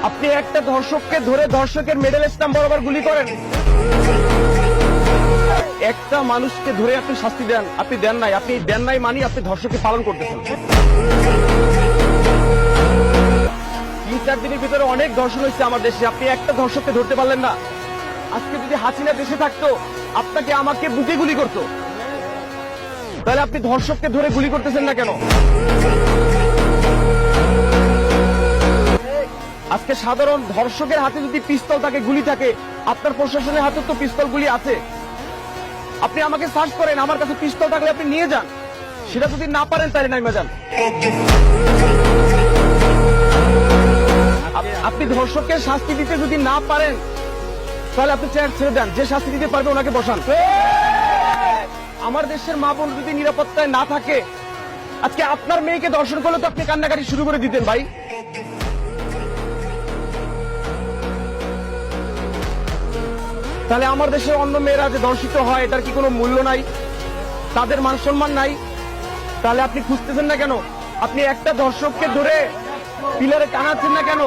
আপনি একটা ধর্ষককে ধরে ধর্ষকের মিডল স্টাম্প বরাবর গুলি করেন। একটা মানুষকে ধরে আপনি শাস্তি দেন, আপনি দেন নাই মানি আপনি ধর্ষককে পালন করতেছেন। 3-4 দিনের ভিতরে অনেক ধর্ষণ হয়েছে আমার দেশে, আপনি একটা ধর্ষককে ধরতে পারলেন না। আজকে যদি হাসিনা দেশে থাকতো আপনাকে আমাকে বুকে গুলি করতো, তাহলে আপনি ধর্ষককে ধরে গুলি করতেছেন না কেন? আজকে সাধারণ ধর্ষকের হাতে যদি পিস্তল থাকে, গুলি থাকে, আপনার প্রশাসনের হাতে তো পিস্তল গুলি আছে। আপনি আমাকে সার্চ করেন, আমার কাছে পিস্তল থাকলে আপনি নিয়ে যান, সেটা যদি না পারেন তাহলে নাইমা যান। আপনি ধর্ষককে শাস্তি দিতে যদি না পারেন তাহলে আপনি চেয়ার ছেড়ে দেন, যে শাস্তি দিতে পারবে ওনাকে বসান। আমার দেশের মা বোন যদি নিরাপত্তায় না থাকে, আজকে আপনার মেয়েকে ধর্ষণ করলে তো আপনি কান্নাকাটি শুরু করে দিতেন ভাই। তাহলে আমার দেশের অন্য মেয়েরা যে ধর্ষিত হয় এটার কি কোনো মূল্য নাই? তাদের মান সম্মান নাই? তাহলে আপনি খুঁজতেছেন না কেন? আপনি একটা ধর্ষককে ধরে পিলারে টানাচ্ছেন না কেন?